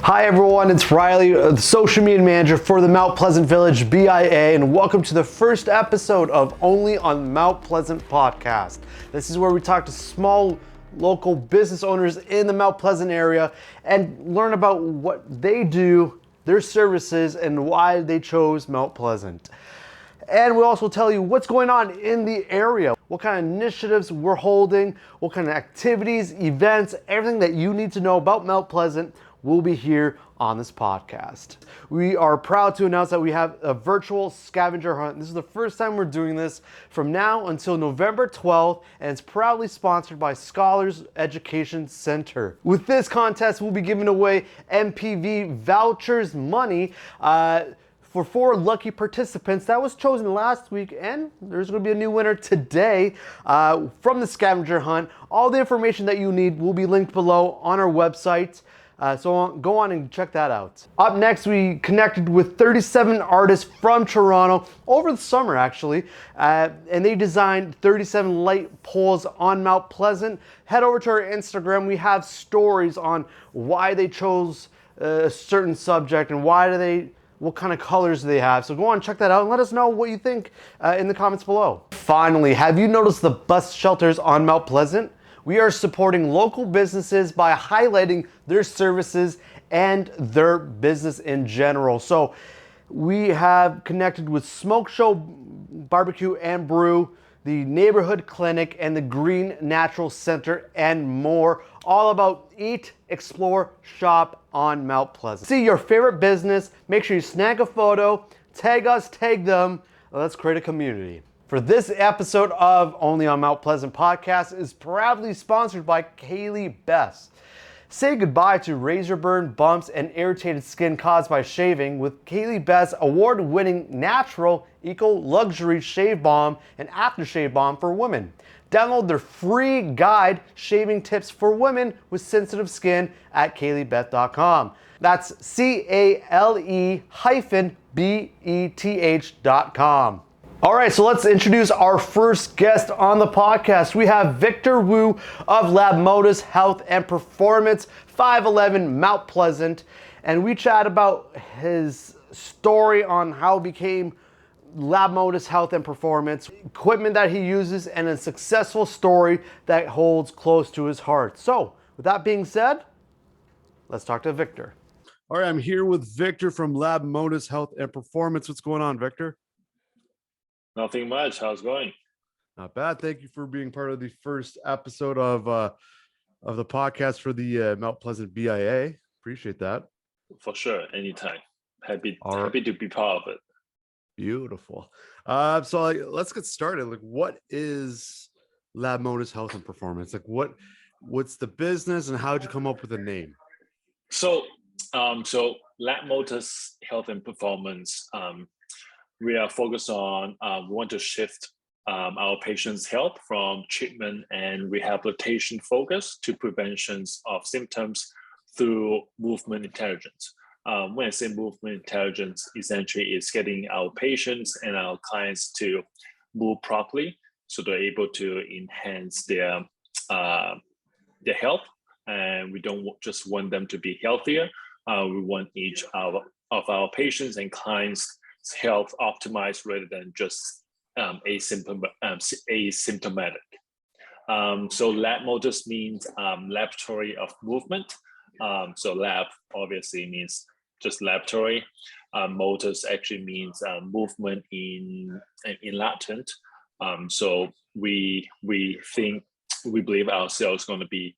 Hi everyone, it's Riley, the social media manager for the Mount Pleasant Village BIA, and welcome to the first episode of Only on Mount Pleasant podcast. This is where we talk to small local business owners in the Mount Pleasant area and learn about what they do, their services, and why they chose Mount Pleasant. And we'll also tell you what's going on in the area, what kind of initiatives we're holding, what kind of activities, events, everything that you need to know about Mount Pleasant will be here on this podcast. We are proud to announce that we have a virtual scavenger hunt. This is the first time we're doing this from now until November 12th, and it's proudly sponsored by Scholars Education Center. With this contest, we'll be giving away MPV Vouchers money for 4 lucky participants. That was chosen last week, and there's going to be a new winner today from the scavenger hunt. All the information that you need will be linked below on our website. So go on and check that out. Up next, we connected with 37 artists from Toronto over the summer, actually, and they designed 37 light poles on Mount Pleasant. Head over to our Instagram. We have stories on why they chose a certain subject and what kind of colors they have. So go on, check that out, and let us know what you think in the comments below. Finally, have you noticed the bus shelters on Mount Pleasant? We are supporting local businesses by highlighting their services and their business in general. So we have connected with Smoke Show Barbecue and Brew, the Neighborhood Clinic, and the Green Natural Center, and more. All about eat, explore, shop on Mount Pleasant. See your favorite business. Make sure you snag a photo, tag us, tag them. Let's create a community. For this episode of Only on Mount Pleasant podcast is proudly sponsored by Kaylee Best. Say goodbye to razor burn, bumps, and irritated skin caused by shaving with Kaylee Best's award-winning natural eco-luxury shave balm and aftershave balm for women. Download their free guide, Shaving Tips for Women with Sensitive Skin at kayleebeth.com. That's CALE-BETH.com. All right, so let's introduce our first guest on the podcast. We have Victor Wu of LabMotus Health and Performance, 511 Mount Pleasant, and we chat about his story on how he became LabMotus Health and Performance, equipment that he uses, and a successful story that holds close to his heart. So, with that being said, let's talk to Victor. All right, I'm here with Victor from LabMotus Health and Performance. What's going on, Victor? Nothing much. How's it going? Not bad. Thank you for being part of the first episode of the podcast for the Mount Pleasant BIA. Appreciate that. For sure. Anytime. Happy to be part of it. Beautiful. Let's get started. Like, what is LabMotus Health and Performance? Like, what's the business, and how did you come up with the name? So LabMotus Health and Performance. We are focused on, we want to shift our patients' health from treatment and rehabilitation focus to preventions of symptoms through movement intelligence. When I say movement intelligence, essentially it's getting our patients and our clients to move properly so they're able to enhance their health. And we don't just want them to be healthier. We want each of our patients and clients' health optimized rather than just asymptomatic. So LabMotus means laboratory of movement. So lab obviously means just laboratory. Motus actually means movement in Latin. So we believe ourselves going to be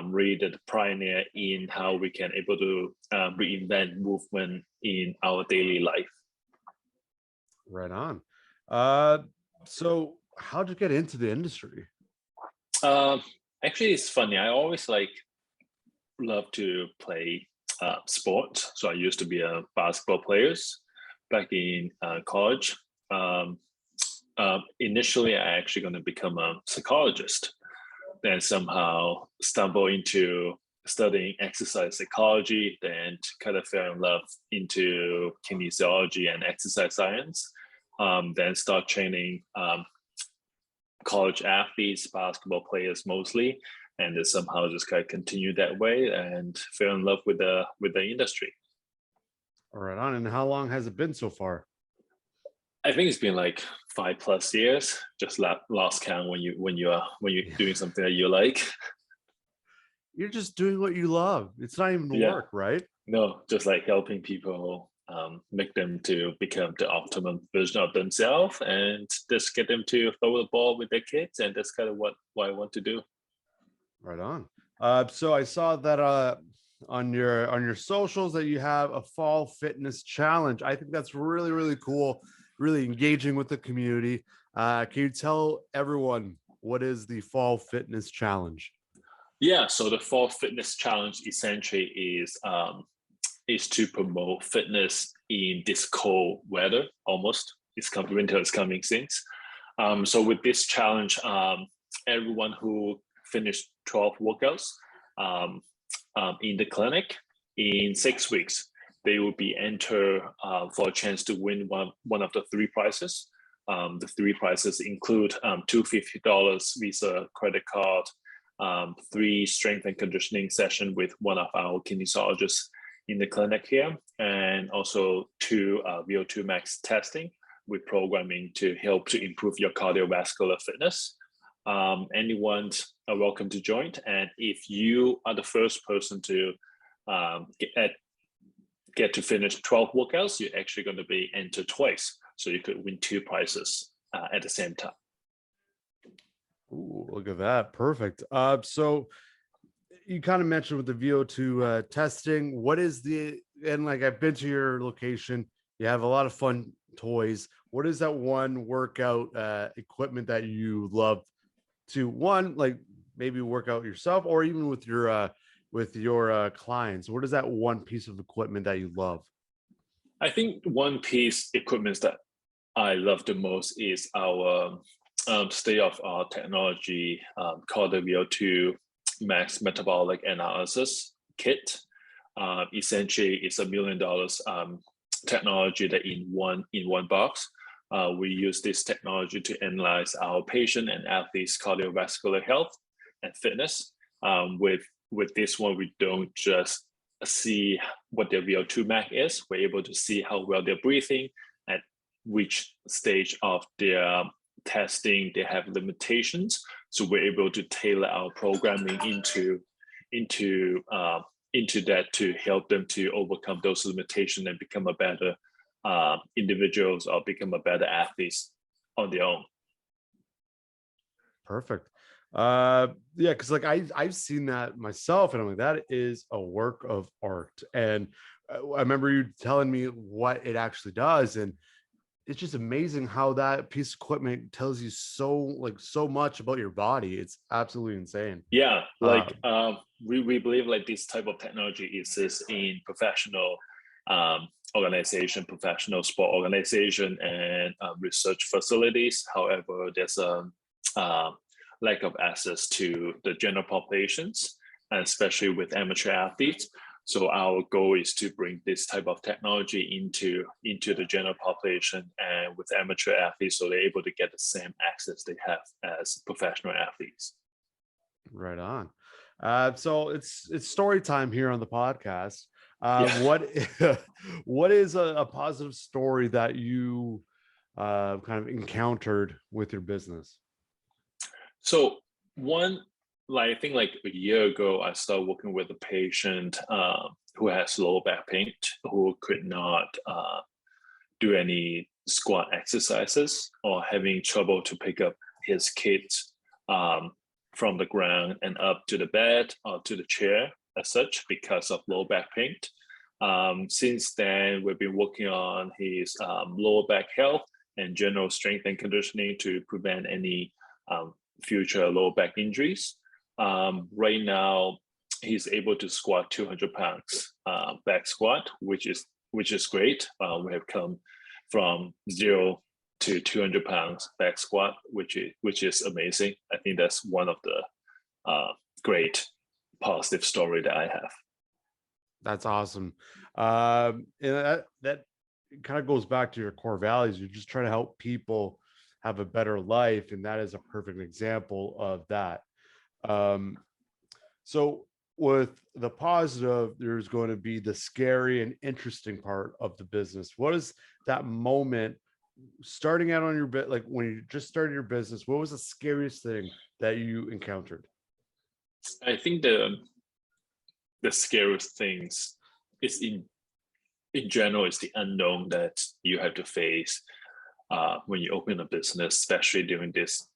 really the pioneer in how we can able to reinvent movement in our daily life. Right on. So how'd you get into the industry? Actually, it's funny. I always love to play sport. So I used to be a basketball player back in college. Initially, I actually going to become a psychologist. Then somehow stumble into studying exercise psychology, then kind of fell in love into kinesiology and exercise science. Then start training college athletes, basketball players mostly, and then somehow just kind of continue that way and fell in love with the industry. All right on. And how long has it been so far? I think it's been like 5+ years. Just lost count when you're doing something that you like. You're just doing what you love. It's not even Yeah. work, right? No, just like helping people, make them to become the optimum version of themselves, and just get them to throw the ball with their kids, and that's kind of what I want to do. Right on. So I saw that on your socials that you have a fall fitness challenge. I think that's really, really cool, really engaging with the community. Can you tell everyone what is the fall fitness challenge? Yeah, so the fall fitness challenge essentially is to promote fitness in this cold weather. Almost, winter is coming soon. So with this challenge, everyone who finished 12 workouts in the clinic in 6 weeks, they will be entered for a chance to win one of the three prizes. The three prizes include two $50 Visa credit card, 3 strength and conditioning session with one of our kinesiologists in the clinic here, and also 2 VO2 max testing with programming to help to improve your cardiovascular fitness. Anyone are welcome to join, and if you are the first person to get to finish 12 workouts, you're actually going to be entered twice, so you could win 2 prizes at the same time. Ooh, look at that. Perfect. So you kind of mentioned with the VO2 testing, what is and like I've been to your location, you have a lot of fun toys. What is that one workout equipment that you love to like maybe work out yourself, or even with your clients? What is that one piece of equipment that you love? I think one piece equipment that I love the most is our state-of-art technology called the VO2 Max Metabolic Analysis Kit. Essentially, it's $1 million technology that in one box. We use this technology to analyze our patient and athletes' cardiovascular health and fitness. With this one, we don't just see what their VO2 max is. We're able to see how well they're breathing, at which stage of their testing they have limitations. So we're able to tailor our programming into that to help them to overcome those limitations and become a better individuals or become a better athletes on their own. Perfect. Yeah, because like I've seen that myself, and I'm like, that is a work of art. And I remember you telling me what it actually does, and it's just amazing how that piece of equipment tells you so much about your body. It's absolutely insane. Yeah, like we believe like this type of technology exists in professional organization, professional sport organization, and research facilities. However, there's a lack of access to the general populations, and especially with amateur athletes. So our goal is to bring this type of technology into the general population and with amateur athletes, so they're able to get the same access they have as professional athletes. Right on. So it's story time here on the podcast. Yeah. What is a positive story that you kind of encountered with your business? So I think like a year ago, I started working with a patient who has lower back pain, who could not do any squat exercises, or having trouble to pick up his kids from the ground and up to the bed or to the chair as such because of lower back pain. Since then, we've been working on his lower back health and general strength and conditioning to prevent any future lower back injuries. Right now, he's able to squat 200 pounds back squat, which is great. We have come from 0 to 200 pounds back squat, which is amazing. I think that's one of the great positive story that I have. That's awesome. And that kind of goes back to your core values. You're just trying to help people have a better life, and that is a perfect example of that. So with the positive, there's going to be the scary and interesting part of the business. What is that moment starting out on your bit, like when you just started your business? What was the scariest thing that you encountered? I think the scariest things is in general is the unknown that you have to face when you open a business, especially during this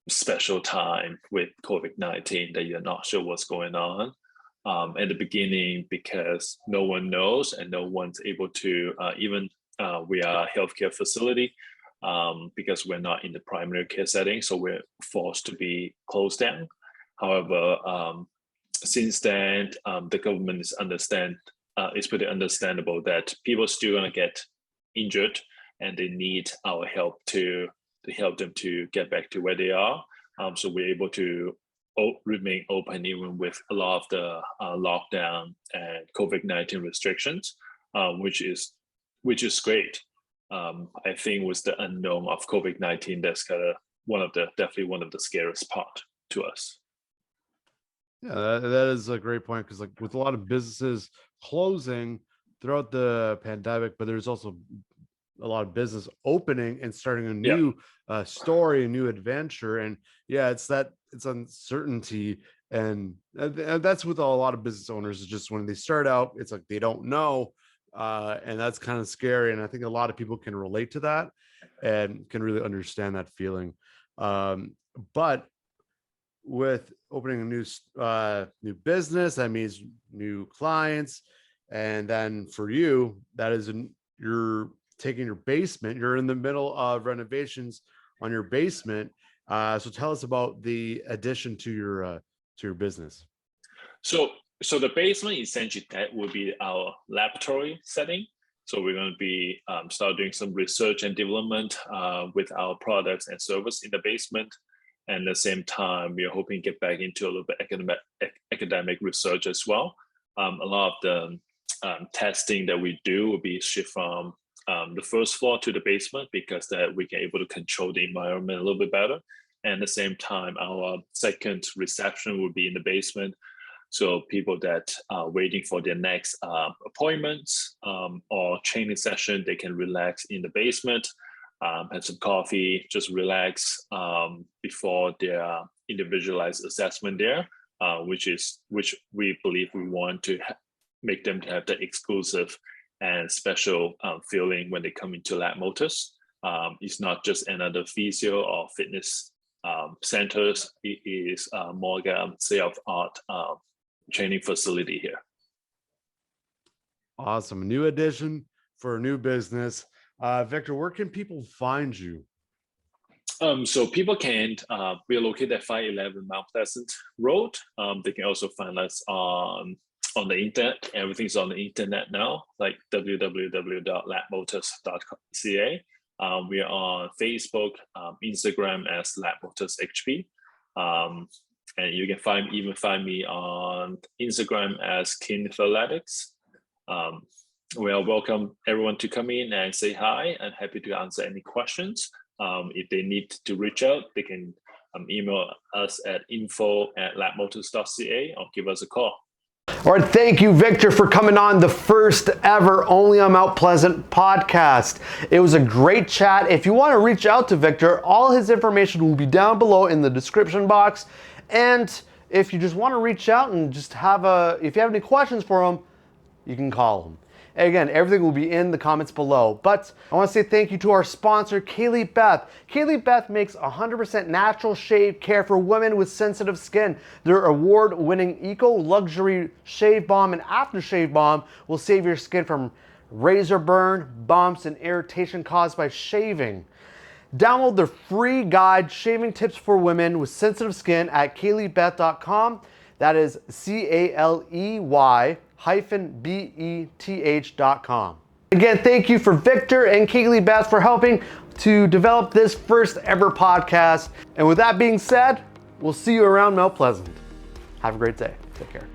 special time with COVID-19 that you're not sure what's going on at the beginning, because no one knows and no one's able to even we are a healthcare facility because we're not in the primary care setting, so we're forced to be closed down. However, since then, the government is it's pretty understandable that people are still going to get injured and they need our help to help them to get back to where they are. So we're able to remain open even with a lot of the lockdown and COVID-19 restrictions, which is great. I think with the unknown of COVID-19, that's kind of definitely one of the scariest part to us. Yeah, that is a great point, because like with a lot of businesses closing throughout the pandemic, but there's also a lot of business opening and starting a new story, a new adventure. And yeah, it's uncertainty, and that's with a lot of business owners. Is just when they start out, it's like they don't know, and that's kind of scary. And I think a lot of people can relate to that and can really understand that feeling. But with opening a new business, that means new clients, and then for you, that is you're taking your basement. You're in the middle of renovations on your basement. So tell us about the addition to your business. So the basement, essentially, that will be our laboratory setting. So we're going to be start doing some research and development with our products and service in the basement. And at the same time, we are hoping to get back into a little bit academic research as well. A lot of the testing that we do will be shift from the first floor to the basement, because that we can able to control the environment a little bit better. And at the same time, our second reception will be in the basement. So people that are waiting for their next appointments or training session, they can relax in the basement, have some coffee, just relax before their individualized assessment there, which we believe we want to make them to have the exclusive and special feeling when they come into LabMotus. It's not just another physio or fitness centers. It is more like a state-of-the-art training facility here. Awesome. A new addition for a new business. Victor, where can people find you? So people can, we are located at 511 Mount Pleasant Road. They can also find us on the internet. Everything's on the internet now, like www.labmotus.ca. We are on Facebook, Instagram as LabMotus HP. And you can even find me on Instagram as Kinethaletics. We are welcome everyone to come in and say hi, and happy to answer any questions. If they need to reach out, they can email us at info@labmotus.ca or give us a call. All right, thank you, Victor, for coming on the first ever Only on Mount Pleasant podcast. It was a great chat. If you want to reach out to Victor, all his information will be down below in the description box. And if you just want to reach out and just if you have any questions for him, you can call him. Again, everything will be in the comments below. But I want to say thank you to our sponsor, Kaylee Beth. Kaylee Beth makes 100% natural shave care for women with sensitive skin. Their award-winning eco-luxury shave balm and aftershave balm will save your skin from razor burn, bumps, and irritation caused by shaving. Download their free guide, Shaving Tips for Women with Sensitive Skin, at kayleebeth.com. That is CALEY-BETH.com. Again, thank you for Victor and Kaylee Beth for helping to develop this first ever podcast. And with that being said, we'll see you around Mount Pleasant. Have a great day. Take care.